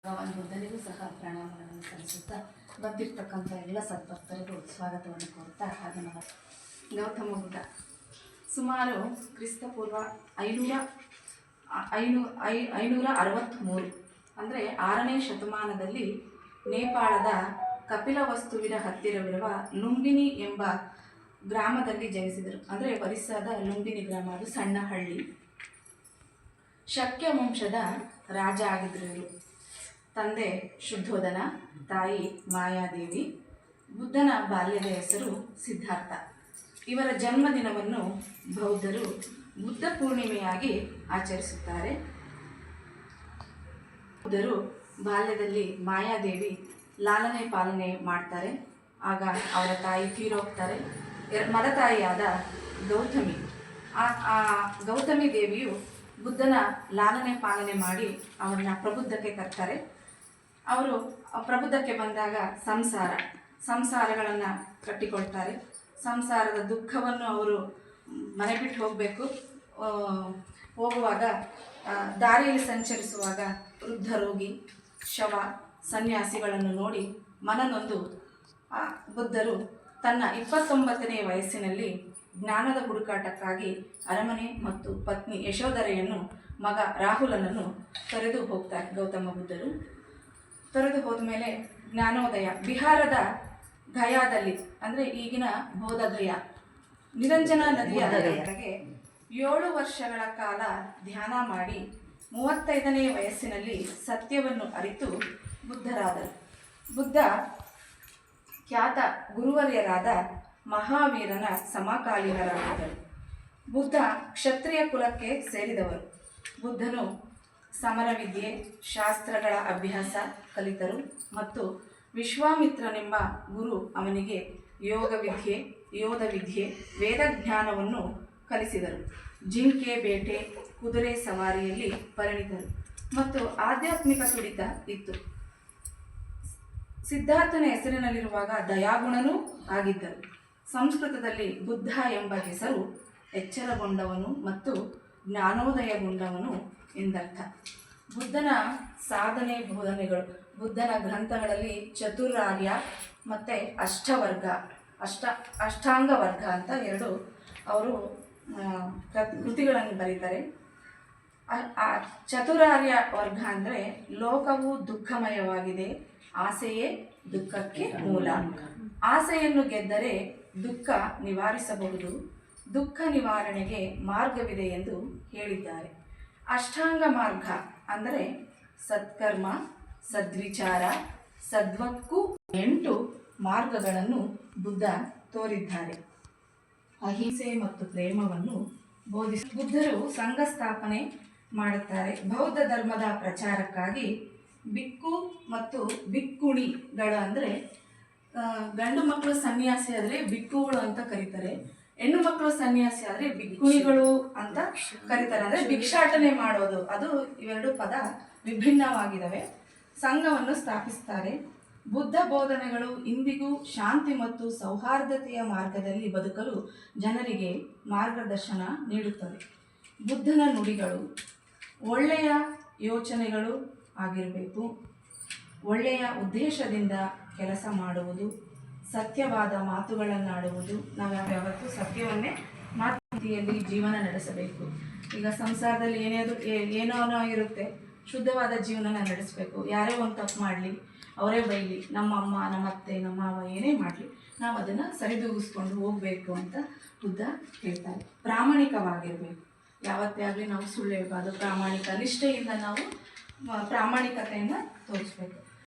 ಭಗವಾನ್ ಬುದ್ಧನಿಗೂ ಸಹ ಪ್ರಣಾಮಗಳನ್ನು ಸಲ್ಲಿಸುತ್ತಾ ಬಂದಿರತಕ್ಕಂಥ ಎಲ್ಲ ಸದ್ಭಕ್ತರಿಗೂ ಸ್ವಾಗತವನ್ನು ಕೋರುತ್ತಾ ಹಾಗೆ ನಮ್ಮ ಗೌತಮ ಬುದ್ಧ ಸುಮಾರು ಕ್ರಿಸ್ತಪೂರ್ವ 563 ಅಂದರೆ 6ನೇ ಶತಮಾನದಲ್ಲಿ ನೇಪಾಳದ ಕಪಿಲವಸ್ತುವಿನ ಹತ್ತಿರವಿರುವ ಲುಂಬಿನಿ ಎಂಬ ಗ್ರಾಮದಲ್ಲಿ ಜನಿಸಿದರು. ಅಂದರೆ ಒರಿಸ್ಸಾದ ಲುಂಬಿನಿ ಗ್ರಾಮ, ಅದು ಸಣ್ಣ ಹಳ್ಳಿ. ಶಕ್ಯ ವಂಶದ ರಾಜ ಆಗಿದ್ದರು ಇವರು. ತಂದೆ ಶುದ್ಧೋಧನ, ತಾಯಿ ಮಾಯಾದೇವಿ. ಬುದ್ಧನ ಬಾಲ್ಯದ ಹೆಸರು ಸಿದ್ಧಾರ್ಥ. ಇವರ ಜನ್ಮದಿನವನ್ನು ಬೌದ್ಧರು ಬುದ್ಧ ಪೂರ್ಣಿಮೆಯಾಗಿ ಆಚರಿಸುತ್ತಾರೆ. ಬುದ್ಧರು ಬಾಲ್ಯದಲ್ಲಿ ಮಾಯಾದೇವಿ ಲಾಲನೆ ಪಾಲನೆ ಮಾಡ್ತಾರೆ. ಆಗ ಅವರ ತಾಯಿ ತೀರೋಗ್ತಾರೆ. ಮಲತಾಯಿಯಾದ ಗೌತಮಿ, ಆ ಗೌತಮಿ ದೇವಿಯು ಬುದ್ಧನ ಲಾಲನೆ ಪಾಲನೆ ಮಾಡಿ ಅವರನ್ನ ಪ್ರಬುದ್ಧಕ್ಕೆ ತರ್ತಾರೆ. ಅವರು ಪ್ರಬುದ್ಧಕ್ಕೆ ಬಂದಾಗ ಸಂಸಾರಗಳನ್ನು ಕಟ್ಟಿಕೊಳ್ತಾರೆ. ಸಂಸಾರದ ದುಃಖವನ್ನು ಅವರು ಮನೆ ಬಿಟ್ಟು ಹೋಗಬೇಕು. ಹೋಗುವಾಗ ದಾರಿಯಲ್ಲಿ ಸಂಚರಿಸುವಾಗ ವೃದ್ಧ ರೋಗಿ, ಶವ, ಸನ್ಯಾಸಿಗಳನ್ನು ನೋಡಿ ಮನನೊಂದು ಬುದ್ಧರು ತನ್ನ 29ನೇ ವಯಸ್ಸಿನಲ್ಲಿ ಜ್ಞಾನದ ಹುಡುಕಾಟಕ್ಕಾಗಿ ಅರಮನೆ ಮತ್ತು ಪತ್ನಿ ಯಶೋಧರೆಯನ್ನು, ಮಗ ರಾಹುಲನನ್ನು ತೊರೆದು ಹೋಗ್ತಾರೆ. ಗೌತಮ ಬುದ್ಧರು ತೊರೆದು ಹೋದ ಮೇಲೆ ಜ್ಞಾನೋದಯ ಬಿಹಾರದ ಗಯಾದಲ್ಲಿ, ಅಂದರೆ ಈಗಿನ ಬೋಧಗಯ, ನಿರಂಜನ ನದಿಯ ಕಡೆಗೆ 7 ವರ್ಷಗಳ ಕಾಲ ಧ್ಯಾನ ಮಾಡಿ 35ನೇ ವಯಸ್ಸಿನಲ್ಲಿ ಸತ್ಯವನ್ನು ಅರಿತು ಬುದ್ಧರಾದರು. ಬುದ್ಧ ಖ್ಯಾತ ಗುರುವರ್ಯರಾದ ಮಹಾವೀರನ ಸಮಕಾಲೀನರಾಗಿದ್ದರು. ಬುದ್ಧ ಕ್ಷತ್ರಿಯ ಕುಲಕ್ಕೆ ಸೇರಿದವರು. ಬುದ್ಧನು ಸಮರವಿದ್ಯೆ, ಶಾಸ್ತ್ರಗಳ ಅಭ್ಯಾಸ ಕಲಿತರು ಮತ್ತು ವಿಶ್ವಾಮಿತ್ರನೆಂಬ ಗುರು ಅವನಿಗೆ ಯೋಧ ವಿದ್ಯೆ, ವೇದಜ್ಞಾನವನ್ನು ಕಲಿಸಿದರು. ಜಿಂಕೆ ಬೇಟೆ, ಕುದುರೆ ಸವಾರಿಯಲ್ಲಿ ಪರಿಣಿತರು ಮತ್ತು ಆಧ್ಯಾತ್ಮಿಕ ತುಡಿತ ಇತ್ತು. ಸಿದ್ಧಾರ್ಥನ ಹೆಸರಿನಲ್ಲಿರುವಾಗ ದಯಾಗುಣನೂ ಆಗಿದ್ದರು. ಸಂಸ್ಕೃತದಲ್ಲಿ ಬುದ್ಧ ಎಂಬ ಹೆಸರು ಎಚ್ಚರಗೊಂಡವನು ಮತ್ತು ಜ್ಞಾನೋದಯಗೊಂಡವನು ಎಂದರ್ಥ. ಬುದ್ಧನ ಸಾಧನೆ ಬೋಧನೆಗಳು, ಬುದ್ಧನ ಗ್ರಂಥಗಳಲ್ಲಿ ಚತುರಾರ್ಯ ಮತ್ತು ಅಷ್ಟಾಂಗ ವರ್ಗ ಅಂತ 2 ಅವರು ಕೃತಿಗಳನ್ನು ಬರೀತಾರೆ. ಚತುರಾರ್ಯ ವರ್ಗ ಅಂದರೆ ಲೋಕವು ದುಃಖಮಯವಾಗಿದೆ, ಆಸೆಯೇ ದುಃಖಕ್ಕೆ ಮೂಲ. ಆಸೆಯನ್ನು ಗೆದ್ದರೆ ದುಃಖ ನಿವಾರಿಸಬಹುದು, ದುಃಖ ನಿವಾರಣೆಗೆ ಮಾರ್ಗವಿದೆ ಎಂದು ಹೇಳಿದ್ದಾರೆ. ಅಷ್ಟಾಂಗ ಮಾರ್ಗ ಅಂದರೆ ಸತ್ಕರ್ಮ, ಸದ್ವಿಚಾರ, ಸದ್ವಕ್ಕೂ 8 ಮಾರ್ಗಗಳನ್ನು ಬುದ್ಧ ತೋರಿದ್ದಾರೆ. ಅಹಿಂಸೆ ಮತ್ತು ಪ್ರೇಮವನ್ನು ಬುದ್ಧರು ಸಂಘ ಸ್ಥಾಪನೆ ಮಾಡುತ್ತಾರೆ. ಬೌದ್ಧ ಧರ್ಮದ ಪ್ರಚಾರಕ್ಕಾಗಿ ಬಿಕ್ಕು ಮತ್ತು ಬಿಕ್ಕುಣಿಗಳು, ಅಂದರೆ ಗಂಡು ಮಕ್ಕಳು ಸನ್ಯಾಸಿ ಆದರೆ ಬಿಕ್ಕುಗಳು ಅಂತ ಕರೀತಾರೆ, ಹೆಣ್ಣು ಮಕ್ಕಳು ಸನ್ಯಾಸಿ ಆದರೆ ಬಿಕ್ಕುಣಿಗಳು ಅಂತ ಕರೀತಾರೆ. ಅಂದರೆ ಭಿಕ್ಷಾಟನೆ ಮಾಡೋದು, ಅದು ಇವೆರಡು ಪದ ವಿಭಿನ್ನವಾಗಿದ್ದಾವೆ. ಸಂಘವನ್ನು ಸ್ಥಾಪಿಸ್ತಾರೆ. ಬುದ್ಧ ಬೋಧನೆಗಳು ಇಂದಿಗೂ ಶಾಂತಿ ಮತ್ತು ಸೌಹಾರ್ದತೆಯ ಮಾರ್ಗದಲ್ಲಿ ಬದುಕಲು ಜನರಿಗೆ ಮಾರ್ಗದರ್ಶನ ನೀಡುತ್ತವೆ. ಬುದ್ಧನ ನುಡಿಗಳು ಒಳ್ಳೆಯ ಯೋಚನೆಗಳು ಆಗಿರಬೇಕು, ಒಳ್ಳೆಯ ಉದ್ದೇಶದಿಂದ ಕೆಲಸ ಮಾಡುವುದು, ಸತ್ಯವಾದ ಮಾತುಗಳನ್ನಾಡುವುದು. ನಾವು ಯಾವತ್ತೂ ಸತ್ಯವನ್ನೇ ಮಾತಿಯಲ್ಲಿ ಜೀವನ ನಡೆಸಬೇಕು. ಈಗ ಸಂಸಾರದಲ್ಲಿ ಏನೋ ಇರುತ್ತೆ, ಶುದ್ಧವಾದ ಜೀವನ ನಡೆಸಬೇಕು. ಯಾರೇ ಒಂದು ತಪ್ಪು ಮಾಡಲಿ, ಅವರೇ ಬೈಲಿ, ನಮ್ಮ ಅಮ್ಮ, ನಮ್ಮ ಅತ್ತೆ, ನಮ್ಮ ಮಾವ ಏನೇ ಮಾಡಲಿ, ನಾವು ಅದನ್ನು ಸರಿದೂಗಿಸ್ಕೊಂಡು ಹೋಗಬೇಕು ಅಂತ ಬುದ್ಧ ಹೇಳ್ತಾರೆ. ಪ್ರಾಮಾಣಿಕವಾಗಿರಬೇಕು. ಯಾವತ್ತೇ ಆಗಲಿ ನಾವು ಸುಳ್ಳು ಹೇಳ್ಬಾರ್ದು. ಪ್ರಾಮಾಣಿಕ ನಿಷ್ಠೆಯಿಂದ ನಾವು ಪ್ರಾಮಾಣಿಕತೆಯನ್ನು ತೋರಿಸ್ಬೇಕು.